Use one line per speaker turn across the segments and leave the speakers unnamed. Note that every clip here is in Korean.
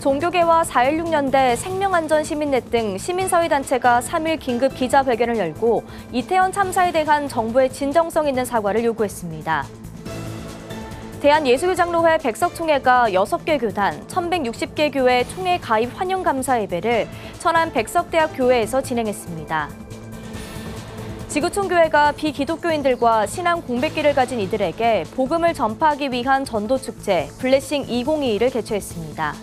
종교계와 4.16연대, 생명안전시민넷 등 시민사회단체가 3일 긴급 기자회견을 열고 이태원 참사에 대한 정부의 진정성 있는 사과를 요구했습니다. 대한예수교장로회 백석총회가 6개 교단, 1,160개 교회 총회 가입 환영 감사 예배를 천안 백석대학교회에서 진행했습니다. 지구촌교회가 비기독교인들과 신앙 공백기를 가진 이들에게 복음을 전파하기 위한 전도축제 블레싱 2022를 개최했습니다.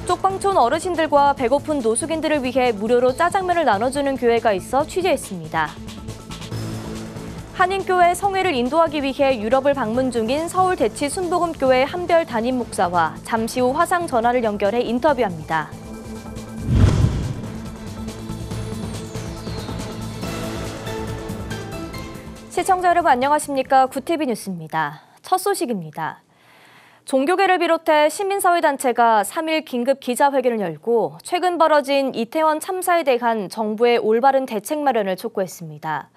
쪽방촌 어르신들과 배고픈 노숙인들을 위해 무료로 짜장면을 나눠주는 교회가 있어 취재했습니다. 한인교회 성회를 인도하기 위해 유럽을 방문 중인 서울대치순복음교회 한별 담임 목사와 잠시 후 화상 전화를 연결해 인터뷰합니다. 시청자 여러분 안녕하십니까? 구TV 뉴스입니다. 첫 소식입니다. 종교계를 비롯해 시민사회단체가 3일 긴급 기자회견을 열고 최근 벌어진 이태원 참사에 대한 정부의 올바른 대책 마련을 촉구했습니다.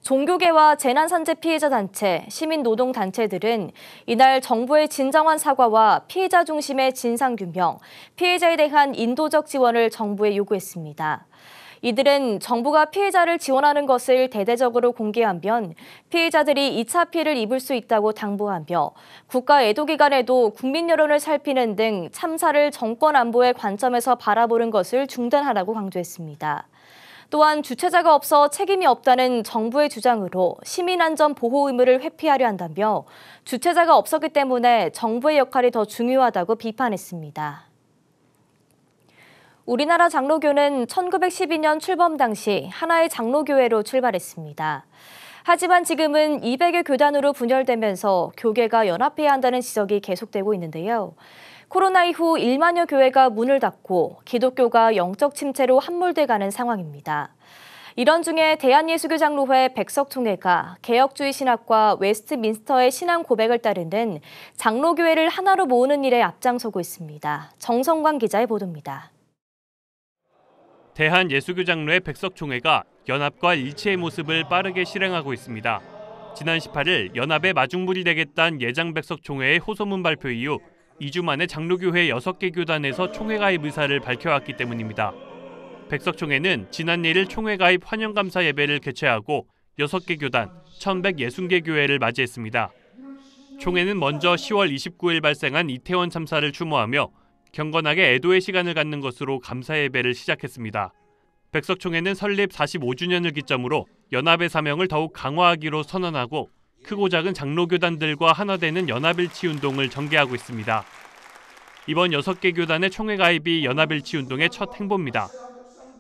종교계와 재난산재 피해자 단체, 시민노동단체들은 이날 정부의 진정한 사과와 피해자 중심의 진상규명, 피해자에 대한 인도적 지원을 정부에 요구했습니다. 이들은 정부가 피해자를 지원하는 것을 대대적으로 공개하면 피해자들이 2차 피해를 입을 수 있다고 당부하며 국가 애도기간에도 국민 여론을 살피는 등 참사를 정권 안보의 관점에서 바라보는 것을 중단하라고 강조했습니다. 또한 주체자가 없어 책임이 없다는 정부의 주장으로 시민안전 보호 의무를 회피하려 한다며 주체자가 없었기 때문에 정부의 역할이 더 중요하다고 비판했습니다. 우리나라 장로교는 1912년 출범 당시 하나의 장로교회로 출발했습니다. 하지만 지금은 200여 교단으로 분열되면서 교계가 연합해야 한다는 지적이 계속되고 있는데요. 코로나 이후 1만여 교회가 문을 닫고 기독교가 영적 침체로 함몰돼가는 상황입니다. 이런 중에 대한예수교장로회 백석총회가 개혁주의 신학과 웨스트민스터의 신앙 고백을 따르는 장로교회를 하나로 모으는 일에 앞장서고 있습니다. 정성광 기자의 보도입니다.
대한예수교장로회 백석총회가 연합과 일치의 모습을 빠르게 실행하고 있습니다. 지난 18일 연합의 마중물이 되겠다는 예장 백석총회의 호소문 발표 이후 2주 만에 장로교회 6개 교단에서 총회 가입 의사를 밝혀왔기 때문입니다. 백석총회는 지난 1일 총회 가입 환영감사 예배를 개최하고 6개 교단, 1,160개 교회를 맞이했습니다. 총회는 먼저 10월 29일 발생한 이태원 참사를 추모하며 경건하게 애도의 시간을 갖는 것으로 감사 예배를 시작했습니다. 백석총회는 설립 45주년을 기점으로 연합의 사명을 더욱 강화하기로 선언하고 크고 작은 장로교단들과 하나 되는 연합일치운동을 전개하고 있습니다. 이번 6개 교단의 총회 가입이 연합일치운동의 첫 행보입니다.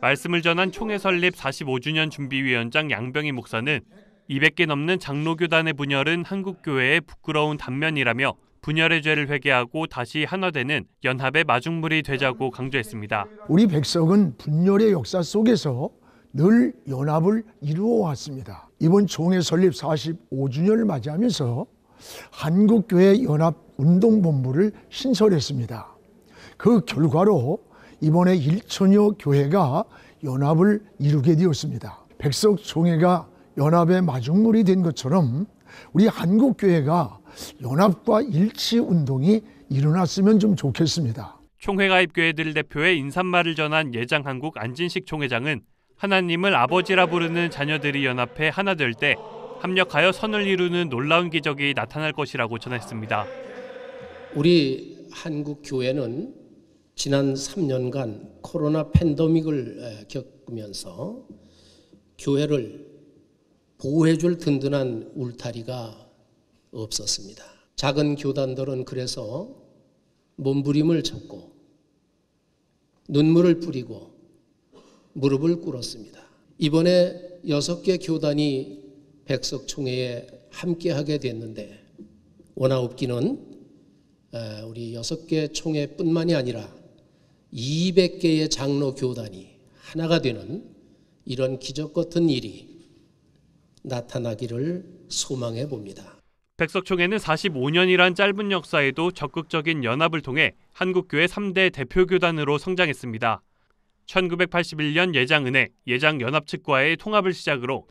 말씀을 전한 총회 설립 45주년 준비위원장 양병희 목사는 200개 넘는 장로교단의 분열은 한국교회의 부끄러운 단면이라며 분열의 죄를 회개하고 다시 하나 되는 연합의 마중물이 되자고 강조했습니다.
우리 백석은 분열의 역사 속에서 늘 연합을 이루어 왔습니다. 이번 총회 설립 45주년을 맞이하면서 한국교회 연합운동본부를 신설했습니다. 그 결과로 이번에 1천여 교회가 연합을 이루게 되었습니다. 백석총회가 연합의 마중물이 된 것처럼 우리 한국교회가 연합과 일치운동이 일어났으면 좀 좋겠습니다.
총회 가입 교회들 대표의 인사말을 전한 예장 한국 안진식 총회장은 하나님을 아버지라 부르는 자녀들이 연합해 하나 될 때 합력하여 선을 이루는 놀라운 기적이 나타날 것이라고 전했습니다.
우리 한국 교회는 지난 3년간 코로나 팬데믹을 겪으면서 교회를 보호해줄 든든한 울타리가 없었습니다. 작은 교단들은 그래서 몸부림을 쳤고 눈물을 뿌리고 무릎을 꿇었습니다. 이번에 6개 교단이 백석총회에 함께하게 됐는데 원하옵기는 우리 6개 총회뿐만이 아니라 200개의 장로 교단이 하나가 되는 이런 기적 같은 일이 나타나기를 소망해 봅니다.
백석총회는 45년이란 짧은 역사에도 적극적인 연합을 통해 한국교회 3대 대표교단으로 성장했습니다. 1981년 예장은혜, 예장연합 측과의 통합을 시작으로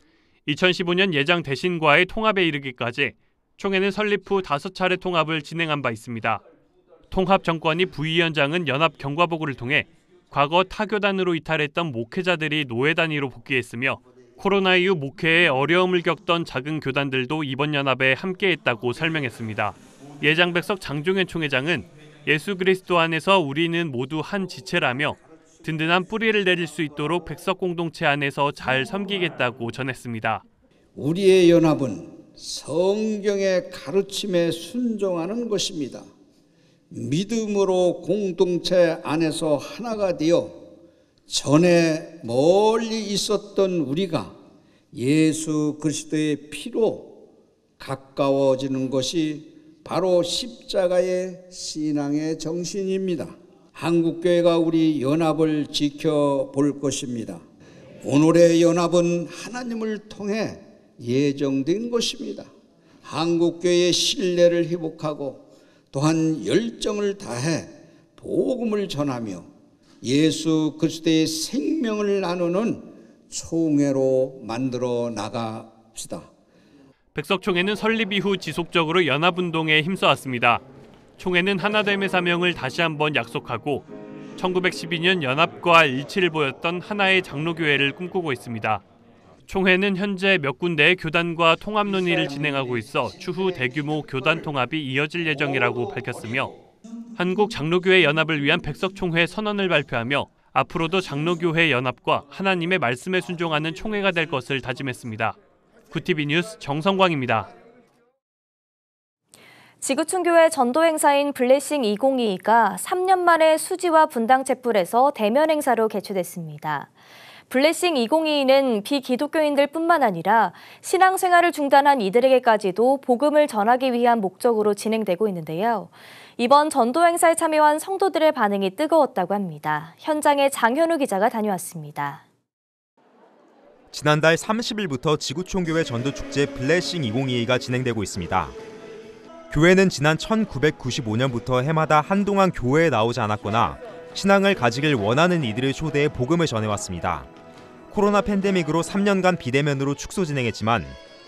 2015년 예장 대신과의 통합에 이르기까지 총회는 설립 후 5차례 통합을 진행한 바 있습니다. 통합 정권이 부위원장은 연합 경과보고를 통해 과거 타교단으로 이탈했던 목회자들이 노예 단위로 복귀했으며 코로나 이후 목회에 어려움을 겪던 작은 교단들도 이번 연합에 함께했다고 설명했습니다. 예장백석 장종현 총회장은 예수 그리스도 안에서 우리는 모두 한 지체라며 든든한 뿌리를 내릴 수 있도록 백석 공동체 안에서 잘 섬기겠다고 전했습니다.
우리의 연합은 성경의 가르침에 순종하는 것입니다. 믿음으로 공동체 안에서 하나가 되어 전에 멀리 있었던 우리가 예수 그리스도의 피로 가까워지는 것이 바로 십자가의 신앙의 정신입니다. 한국교회가 우리 연합을 지켜볼 것입니다. 오늘의 연합은 하나님을 통해 예정된 것입니다. 한국교회의 신뢰를 회복하고 또한 열정을 다해 복음을 전하며 예수 그리스도의 생명을 나누는 총회로 만들어 나갑시다.
백석총회는 설립 이후 지속적으로 연합운동에 힘써왔습니다. 총회는 하나됨의 사명을 다시 한번 약속하고 1912년 연합과 일치를 보였던 하나의 장로교회를 꿈꾸고 있습니다. 총회는 현재 몇 군데의 교단과 통합 논의를 진행하고 있어 추후 대규모 교단 통합이 이어질 예정이라고 밝혔으며 한국 장로교회 연합을 위한 백석총회 선언을 발표하며 앞으로도 장로교회 연합과 하나님의 말씀에 순종하는 총회가 될 것을 다짐했습니다. 구티비 뉴스 정성광입니다.
지구촌교회 전도 행사인 블레싱 2022가 3년 만에 수지와 분당 채플에서 대면 행사로 개최됐습니다. 블레싱 2022는 비기독교인들뿐만 아니라 신앙생활을 중단한 이들에게까지도 복음을 전하기 위한 목적으로 진행되고 있는데요. 이번 전도 행사에 참여한 성도들의 반응이 뜨거웠다고 합니다. 현장에 장현우 기자가 다녀왔습니다.
지난달 30일부터 지구촌교회 전도축제 블레싱 2022가 진행되고 있습니다. 교회는 지난 1995년부터 해마다 한동안 교회에 나오지 않았거나 신앙을 가지길 원하는 이들을 초대해 복음을 전해왔습니다. 코로나 팬데믹으로 3년간 비대면으로 축소 진행했지만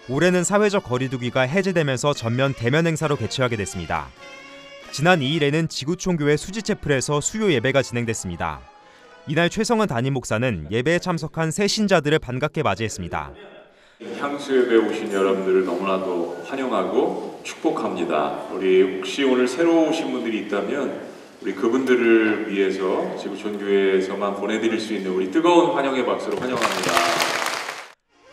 올해는 사회적 거리두기가 해제되면서 전면 대면 행사로 개최하게 됐습니다. 지난 2일에는 지구촌교회 수지채플에서 수요 예배가 진행됐습니다. 이날 최성은 담임 목사는 예배에 참석한 새 신자들을 반갑게 맞이했습니다.
향수예배 오신 여러분들을 너무나도 환영하고 축복합니다. 우리 혹시 오늘 새로 오신 분들이 있다면 우리 그분들을 위해서 지구촌교회에서만 보내드릴 수 있는 우리 뜨거운 환영의 박수로 환영합니다.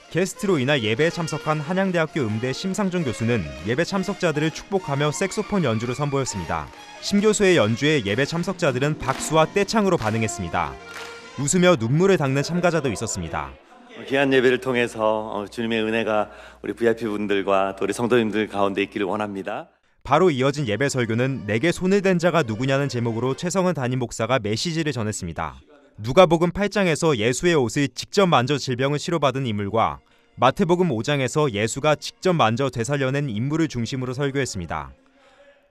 게스트로 이날 예배에 참석한 한양대학교 음대 심상준 교수는 예배 참석자들을 축복하며 색소폰 연주를 선보였습니다. 심 교수의 연주에 예배 참석자들은 박수와 떼창으로 반응했습니다. 웃으며 눈물을 닦는 참가자도 있었습니다.
귀한 예배를 통해서 주님의 은혜가 우리 VIP분들과 또 우리 성도님들 가운데 있기를 원합니다.
바로 이어진 예배 설교는 내게 손을 댄 자가 누구냐는 제목으로 최성은 담임 목사가 메시지를 전했습니다. 누가복음 8장에서 예수의 옷을 직접 만져 질병을 치료받은 인물과 마태복음 5장에서 예수가 직접 만져 되살려낸 인물을 중심으로 설교했습니다.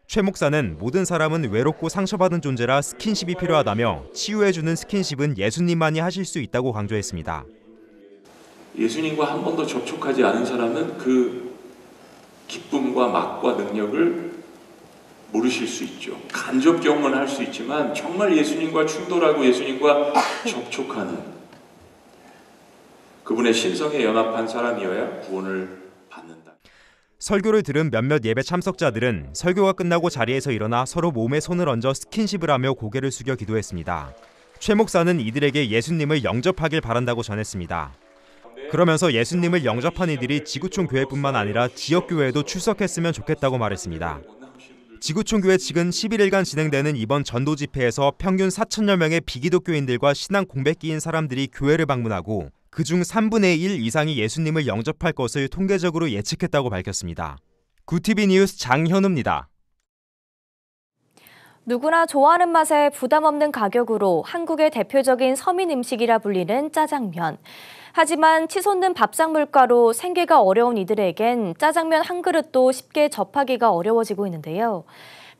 최 목사는 모든 사람은 외롭고 상처받은 존재라 스킨십이 필요하다며 치유해주는 스킨십은 예수님만이 하실 수 있다고 강조했습니다.
예수님과 한 번도 접촉하지 않은 사람은 그 기쁨과 맛과 능력을 모르실 수 있죠. 간접 경험할 수 있지만 정말 예수님과 충돌하고 예수님과 접촉하는 그분의 신성에 연합한 사람이어야 구원을 받는다.
설교를 들은 몇몇 예배 참석자들은 설교가 끝나고 자리에서 일어나 서로 몸에 손을 얹어 스킨십을 하며 고개를 숙여 기도했습니다. 최 목사는 이들에게 예수님을 영접하길 바란다고 전했습니다. 그러면서 예수님을 영접한 이들이 지구촌 교회뿐만 아니라 지역 교회에도 출석했으면 좋겠다고 말했습니다. 지구촌 교회 측은 11일간 진행되는 이번 전도 집회에서 평균 4천여 명의 비기독교인들과 신앙 공백기인 사람들이 교회를 방문하고 그중 3분의 1 이상이 예수님을 영접할 것을 통계적으로 예측했다고 밝혔습니다. 구티비 뉴스 장현우입니다.
누구나 좋아하는 맛에 부담 없는 가격으로 한국의 대표적인 서민 음식이라 불리는 짜장면. 하지만 치솟는 밥상 물가로 생계가 어려운 이들에겐 짜장면 한 그릇도 쉽게 접하기가 어려워지고 있는데요.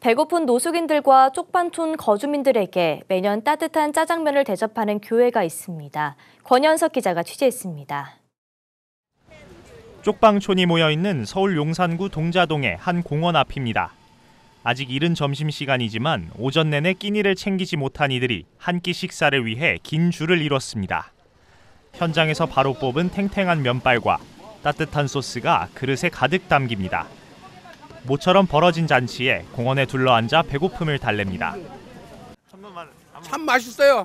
배고픈 노숙인들과 쪽방촌 거주민들에게 매년 따뜻한 짜장면을 대접하는 교회가 있습니다. 권현석 기자가 취재했습니다.
쪽방촌이 모여있는 서울 용산구 동자동의 한 공원 앞입니다. 아직 이른 점심시간이지만 오전 내내 끼니를 챙기지 못한 이들이 한 끼 식사를 위해 긴 줄을 이뤘습니다. 현장에서 바로 뽑은 탱탱한 면발과 따뜻한 소스가 그릇에 가득 담깁니다. 모처럼 벌어진 잔치에 공원에 둘러앉아 배고픔을 달랩니다.
참 맛있어요.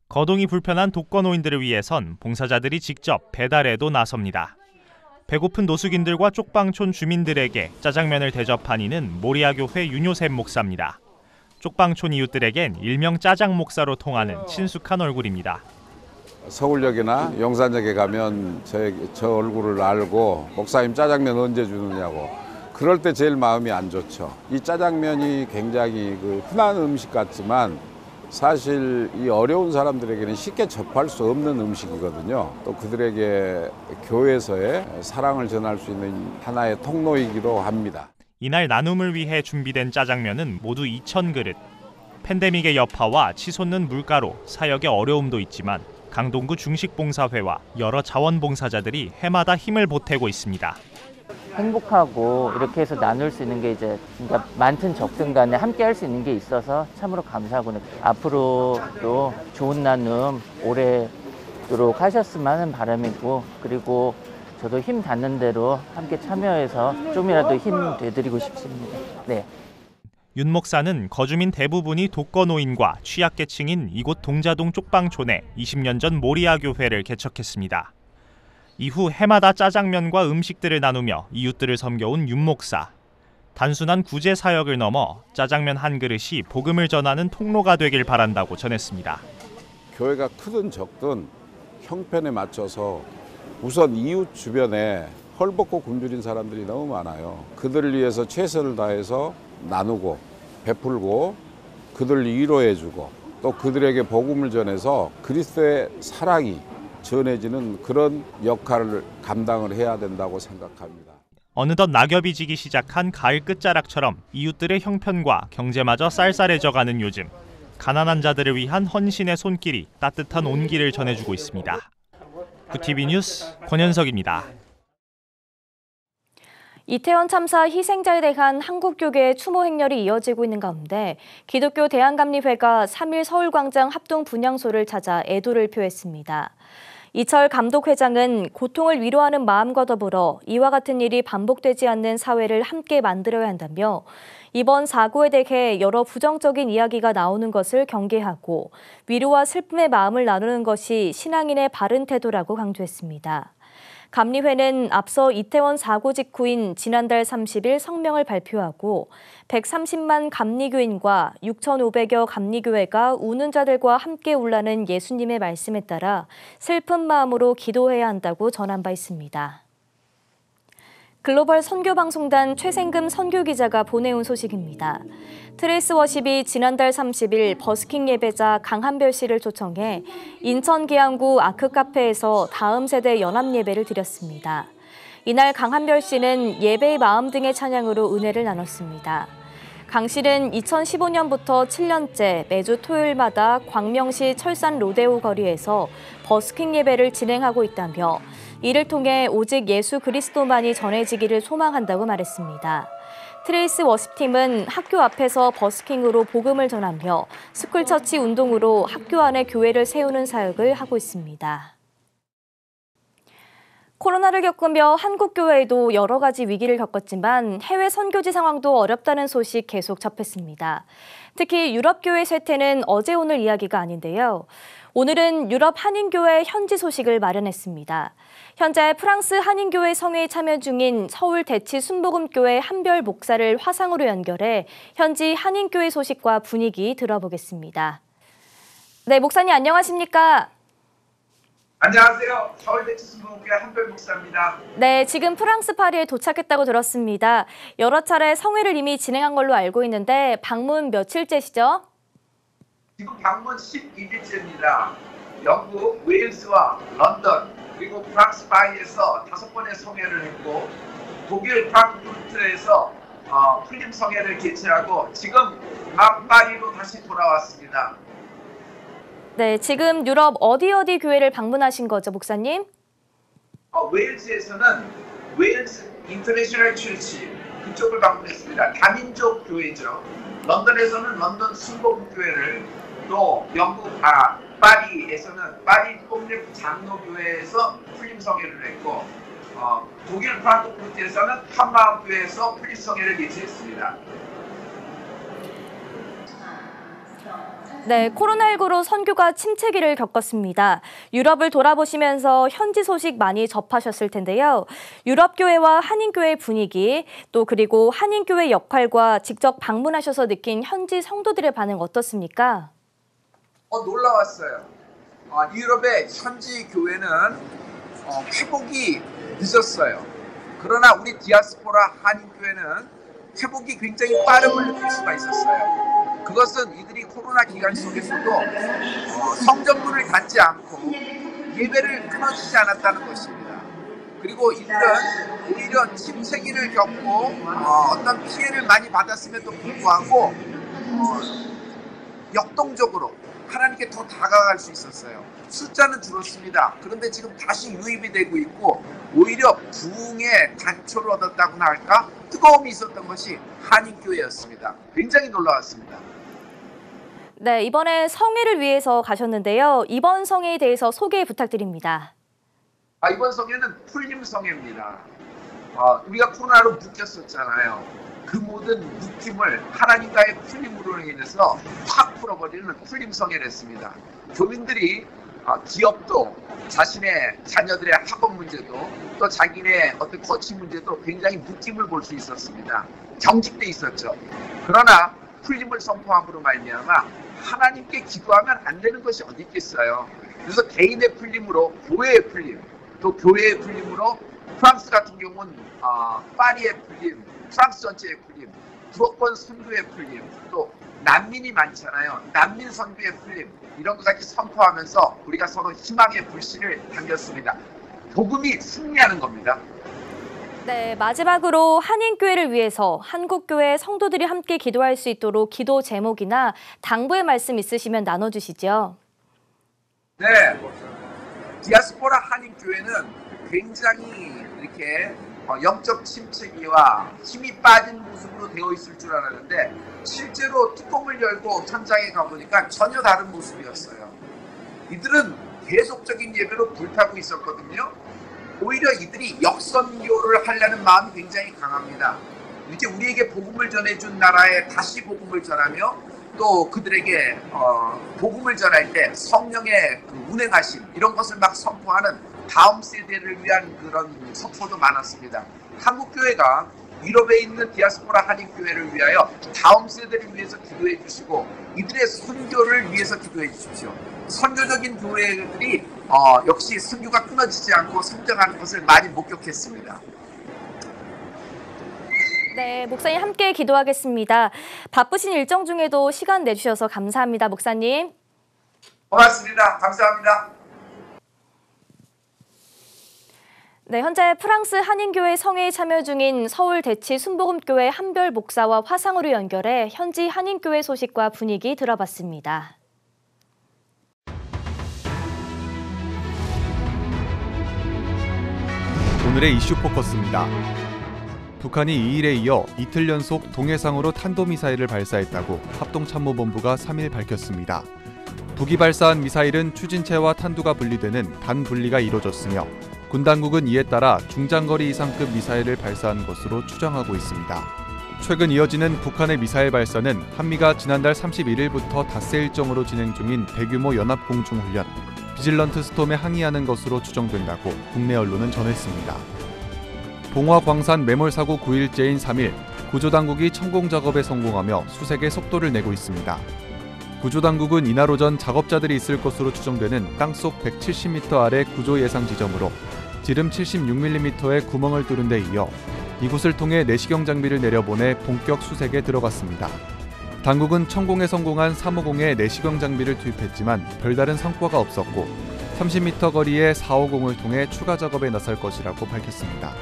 거동이 불편한 독거노인들을 위해선 봉사자들이 직접 배달에도 나섭니다. 배고픈 노숙인들과 쪽방촌 주민들에게 짜장면을 대접한 이는 모리아교회 윤요셉 목사입니다. 쪽방촌 이웃들에겐 일명 짜장 목사로 통하는 친숙한 얼굴입니다.
서울역이나 용산역에 가면 저 얼굴을 알고 목사님 짜장면 언제 주느냐고 그럴 때 제일 마음이 안 좋죠. 이 짜장면이 굉장히 흔한 음식 같지만 사실 이 어려운 사람들에게는 쉽게 접할 수 없는 음식이거든요. 또 그들에게 교회에서의 사랑을 전할 수 있는 하나의 통로이기도 합니다.
이날 나눔을 위해 준비된 짜장면은 모두 2,000그릇. 팬데믹의 여파와 치솟는 물가로 사역의 어려움도 있지만 강동구 중식봉사회와 여러 자원봉사자들이 해마다 힘을 보태고 있습니다.
행복하고 이렇게 해서 나눌 수 있는 게 이제 그러니까 많든 적든 간에 함께 할 수 있는 게 있어서 참으로 감사하고 앞으로도 좋은 나눔 오래도록 하셨으면 하는 바람이고 그리고 저도 힘 닿는 대로 함께 참여해서 좀이라도 힘 되드리고 싶습니다. 네.
윤 목사는 거주민 대부분이 독거노인과 취약계층인 이곳 동자동 쪽방촌에 20년 전 모리아 교회를 개척했습니다. 이후 해마다 짜장면과 음식들을 나누며 이웃들을 섬겨온 윤 목사. 단순한 구제 사역을 넘어 짜장면 한 그릇이 복음을 전하는 통로가 되길 바란다고 전했습니다.
교회가 크든 적든 형편에 맞춰서 우선 이웃 주변에 헐벗고 굶주린 사람들이 너무 많아요. 그들을 위해서 최선을 다해서 나누고 베풀고 그들을 위로해주고 또 그들에게 복음을 전해서 그리스도의 사랑이 전해지는 그런 역할을 감당을 해야 된다고 생각합니다.
어느덧 낙엽이 지기 시작한 가을 끝자락처럼 이웃들의 형편과 경제마저 쌀쌀해져가는 요즘 가난한 자들을 위한 헌신의 손길이 따뜻한 온기를 전해주고 있습니다. 구TV 뉴스 권현석입니다.
이태원 참사 희생자에 대한 한국교계의 추모 행렬이 이어지고 있는 가운데 기독교 대한감리회가 3일 서울광장 합동 분향소를 찾아 애도를 표했습니다. 이철 감독회장은 고통을 위로하는 마음과 더불어 이와 같은 일이 반복되지 않는 사회를 함께 만들어야 한다며 이번 사고에 대해 여러 부정적인 이야기가 나오는 것을 경계하고 위로와 슬픔의 마음을 나누는 것이 신앙인의 바른 태도라고 강조했습니다. 감리회는 앞서 이태원 사고 직후인 지난달 30일 성명을 발표하고 130만 감리교인과 6,500여 감리교회가 우는 자들과 함께 울라는 예수님의 말씀에 따라 슬픈 마음으로 기도해야 한다고 전한 바 있습니다. 글로벌 선교방송단 최생금 선교기자가 보내온 소식입니다. 트레이스 워십이 지난달 30일 버스킹 예배자 강한별 씨를 초청해 인천 계양구 아크카페에서 다음 세대 연합 예배를 드렸습니다. 이날 강한별 씨는 예배의 마음 등의 찬양으로 은혜를 나눴습니다. 강 씨는 2015년부터 7년째 매주 토요일마다 광명시 철산 로데오 거리에서 버스킹 예배를 진행하고 있다며 이를 통해 오직 예수 그리스도만이 전해지기를 소망한다고 말했습니다. 트레이스 워십팀은 학교 앞에서 버스킹으로 복음을 전하며 스쿨처치 운동으로 학교 안에 교회를 세우는 사역을 하고 있습니다. 코로나를 겪으며 한국 교회에도 여러 가지 위기를 겪었지만 해외 선교지 상황도 어렵다는 소식 계속 접했습니다. 특히 유럽 교회 쇠퇴는 어제 오늘 이야기가 아닌데요. 오늘은 유럽 한인교회 현지 소식을 마련했습니다. 현재 프랑스 한인교회 성회에 참여 중인 서울 대치 순복음교회 한별 목사를 화상으로 연결해 현지 한인교회 소식과 분위기 들어보겠습니다. 네, 목사님 안녕하십니까?
안녕하세요. 서울 대치 순복음교회 한별 목사입니다.
네, 지금 프랑스 파리에 도착했다고 들었습니다. 여러 차례 성회를 이미 진행한 걸로 알고 있는데 방문 며칠째시죠?
지금 방문 12일째입니다. 영국, 웨일스와 런던, 그리고 프랑스 파리에서 5번의 성회를 했고 독일 프랑크푸르트에서 풀림 성회를 개최하고 지금 파리로 다시 돌아왔습니다.
네, 지금 유럽 어디 교회를 방문하신 거죠, 목사님?
웨일즈에서는 웨일스 인터내셔널 처치 그쪽을 방문했습니다. 다민족 교회죠. 런던에서는 런던 순복음교회를, 또 영국 파리에서는 파리 뽕랩 장로교회에서 풀림성회를 했고, 독일 프랑크푸르트에서는 한마음교회에서 풀림성회를 개최했습니다.
네, 코로나19로 선교가 침체기를 겪었습니다. 유럽을 돌아보시면서 현지 소식 많이 접하셨을 텐데요. 유럽교회와 한인교회 분위기, 또 그리고 한인교회 역할과 직접 방문하셔서 느낀 현지 성도들의 반응 어떻습니까?
놀라웠어요. 유럽의 현지 교회는 회복이 늦었어요. 그러나 우리 디아스포라 한인교회는 회복이 굉장히 빠름을 느낄 수가 있었어요. 그것은 이들이 코로나 기간 속에서도 성전문을 닫지 않고 예배를 끊어지지 않았다는 것입니다. 그리고 이들은 오히려 침체기를 겪고 어떤 피해를 많이 받았음에도 불구하고 역동적으로 하나님께 더 다가갈 수 있었어요. 숫자는 줄었습니다. 그런데 지금 다시 유입이 되고 있고, 오히려 부흥의 단초를 얻었다고나 할까? 뜨거움이 있었던 것이 한인교회였습니다. 굉장히 놀라웠습니다.
네, 이번에 성회를 위해서 가셨는데요. 이번 성회에 대해서 소개 부탁드립니다.
이번 성회는 풀림성회입니다. 우리가 코로나로 묶였었잖아요. 그 모든 묶임을 하나님과의 풀림으로 인해서 확 풀어버리는 풀림성회를 했습니다. 교민들이 기업도 자신의 자녀들의 학업 문제도 또 자기네 어떤 거치 문제도 굉장히 묶임을 볼 수 있었습니다. 경직돼 있었죠. 그러나 풀림을 선포함으로 말미암아 하나님께 기도하면 안 되는 것이 어디 있겠어요. 그래서 개인의 풀림으로 교회의 풀림, 또 교회의 풀림으로 프랑스 같은 경우는 파리의 풀림, 프랑스 전체의 풀림, 부업권 선교의 풀림, 또 난민이 많잖아요. 난민 선교의 풀림, 이런 것까지 선포하면서 우리가 서로 희망의 불씨를 당겼습니다. 복음이 승리하는 겁니다.
네, 마지막으로 한인교회를 위해서 한국교회 성도들이 함께 기도할 수 있도록 기도 제목이나 당부의 말씀 있으시면 나눠주시죠.
네, 디아스포라 한인교회는 굉장히 이렇게 영적 침체기와 힘이 빠진 모습으로 되어 있을 줄 알았는데, 실제로 뚜껑을 열고 현장에 가보니까 전혀 다른 모습이었어요. 이들은 계속적인 예배로 불타고 있었거든요. 오히려 이들이 역선교를 하려는 마음이 굉장히 강합니다. 이제 우리에게 복음을 전해준 나라에 다시 복음을 전하며, 또 그들에게 복음을 전할 때 성령의 그 운행하심, 이런 것을 막 선포하는 다음 세대를 위한 그런 선포도 많았습니다. 한국교회가 유럽에 있는 디아스포라 한인교회를 위하여 다음 세대를 위해서 기도해 주시고, 이들의 선교를 위해서 기도해 주십시오. 선교적인 교회들이 역시 선교가 끊어지지 않고 성장하는 것을 많이 목격했습니다.
네, 목사님 함께 기도하겠습니다. 바쁘신 일정 중에도 시간 내주셔서 감사합니다, 목사님.
고맙습니다. 감사합니다.
네, 현재 프랑스 한인교회 성회에 참여 중인 서울 대치 순복음교회 한별 목사와 화상으로 연결해 현지 한인교회 소식과 분위기 들어봤습니다.
오늘의 이슈 포커스입니다. 북한이 2일에 이어 이틀 연속 동해상으로 탄도미사일을 발사했다고 합동참모본부가 3일 밝혔습니다. 북이 발사한 미사일은 추진체와 탄두가 분리되는 단분리가 이뤄졌으며, 군 당국은 이에 따라 중장거리 이상급 미사일을 발사한 것으로 추정하고 있습니다. 최근 이어지는 북한의 미사일 발사는 한미가 지난달 31일부터 닷새 일정으로 진행 중인 대규모 연합공중훈련 비질런트 스톰에 항의하는 것으로 추정된다고 국내 언론은 전했습니다. 봉화광산 매몰사고 9일째인 3일, 구조당국이 천공 작업에 성공하며 수색에 속도를 내고 있습니다. 구조당국은 이날 오전 작업자들이 있을 것으로 추정되는 땅속 170m 아래 구조 예상 지점으로 지름 76mm의 구멍을 뚫은 데 이어 이곳을 통해 내시경 장비를 내려보내 본격 수색에 들어갔습니다. 당국은 천공에 성공한 350의 내시경 장비를 투입했지만 별다른 성과가 없었고 30m 거리의 450을 통해 추가 작업에 나설 것이라고 밝혔습니다.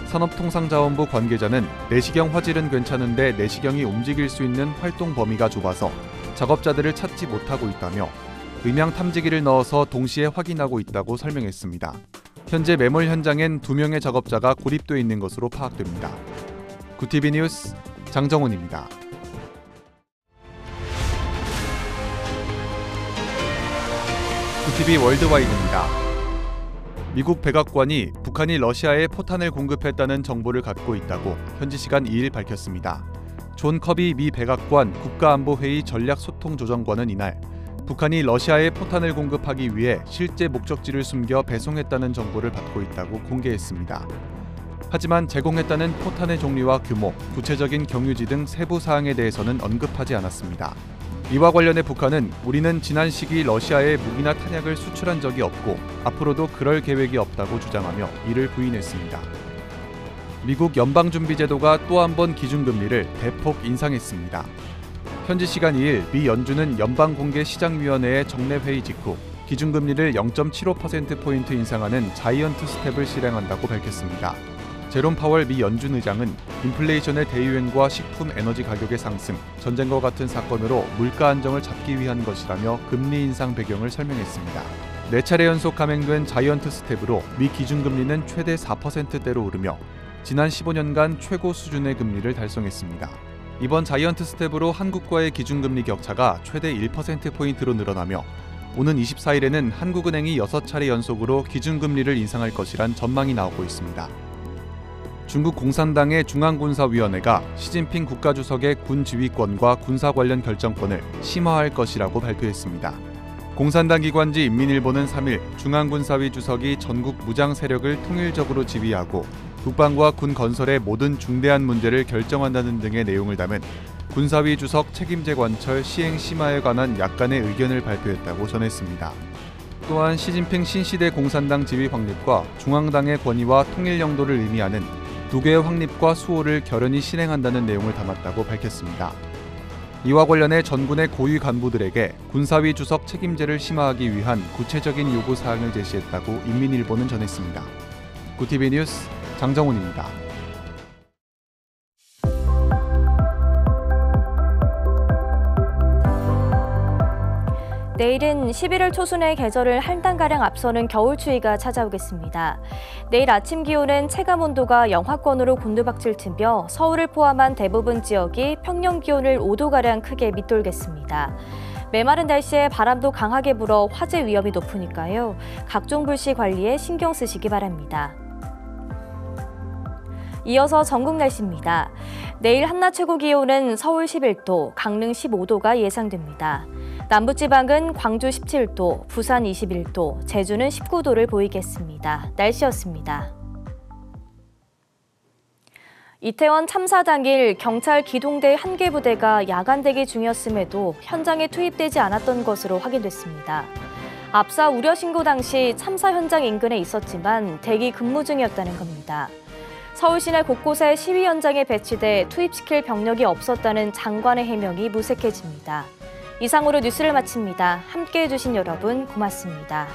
산업통상자원부 관계자는 내시경 화질은 괜찮은데 내시경이 움직일 수 있는 활동 범위가 좁아서 작업자들을 찾지 못하고 있다며 음향 탐지기를 넣어서 동시에 확인하고 있다고 설명했습니다. 현재 매몰 현장엔 2명의 작업자가 고립돼 있는 것으로 파악됩니다. 구티비 뉴스 장정훈입니다. 구티비 월드와이드입니다. 미국 백악관이 북한이 러시아에 포탄을 공급했다는 정보를 갖고 있다고 현지 시간 2일 밝혔습니다. 존 커비 미 백악관 국가안보회의 전략소통조정관은 이날 북한이 러시아에 포탄을 공급하기 위해 실제 목적지를 숨겨 배송했다는 정보를 받고 있다고 공개했습니다. 하지만 제공했다는 포탄의 종류와 규모, 구체적인 경유지 등 세부 사항에 대해서는 언급하지 않았습니다. 이와 관련해 북한은 우리는 지난 시기 러시아에 무기나 탄약을 수출한 적이 없고 앞으로도 그럴 계획이 없다고 주장하며 이를 부인했습니다. 미국 연방준비제도가 또 한 번 기준금리를 대폭 인상했습니다. 현지 시간 2일 미 연준은 연방공개시장위원회의 정례회의 직후 기준금리를 0.75%포인트 인상하는 자이언트 스텝을 실행한다고 밝혔습니다. 제롬 파월 미 연준 의장은 인플레이션의 대유행과 식품 에너지 가격의 상승, 전쟁과 같은 사건으로 물가 안정을 잡기 위한 것이라며 금리 인상 배경을 설명했습니다. 4차례 연속 감행된 자이언트 스텝으로 미 기준금리는 최대 4%대로 오르며 지난 15년간 최고 수준의 금리를 달성했습니다. 이번 자이언트 스텝으로 한국과의 기준금리 격차가 최대 1%포인트로 늘어나며 오는 24일에는 한국은행이 6차례 연속으로 기준금리를 인상할 것이란 전망이 나오고 있습니다. 중국 공산당의 중앙군사위원회가 시진핑 국가주석의 군 지휘권과 군사 관련 결정권을 심화할 것이라고 발표했습니다. 공산당 기관지 인민일보는 3일 중앙군사위 주석이 전국 무장 세력을 통일적으로 지휘하고 국방과 군 건설의 모든 중대한 문제를 결정한다는 등의 내용을 담은 군사위 주석 책임제 관철 시행 심화에 관한 약간의 의견을 발표했다고 전했습니다. 또한 시진핑 신시대 공산당 지휘 확립과 중앙당의 권위와 통일 영도를 의미하는 2개의 확립과 수호를 결연히 실행한다는 내용을 담았다고 밝혔습니다. 이와 관련해 전군의 고위 간부들에게 군사위 주석 책임제를 심화하기 위한 구체적인 요구사항을 제시했다고 인민일보는 전했습니다. 구티비 뉴스 장정훈입니다.
내일은 11월 초순의 계절을 한 달가량 앞서는 겨울추위가 찾아오겠습니다. 내일 아침 기온은 체감온도가 영하권으로 곤두박질 트며 서울을 포함한 대부분 지역이 평년 기온을 5도가량 크게 밑돌겠습니다. 메마른 날씨에 바람도 강하게 불어 화재 위험이 높으니까요. 각종 불씨 관리에 신경 쓰시기 바랍니다. 이어서 전국 날씨입니다. 내일 한낮 최고 기온은 서울 11도, 강릉 15도가 예상됩니다. 남부지방은 광주 17도, 부산 21도, 제주는 19도를 보이겠습니다. 날씨였습니다. 이태원 참사 당일 경찰 기동대 1개 부대가 야간 대기 중이었음에도 현장에 투입되지 않았던 것으로 확인됐습니다. 압사 우려 신고 당시 참사 현장 인근에 있었지만 대기 근무 중이었다는 겁니다. 서울 시내 곳곳에 시위 현장에 배치돼 투입시킬 병력이 없었다는 장관의 해명이 무색해집니다. 이상으로 뉴스를 마칩니다. 함께해 주신 여러분 고맙습니다.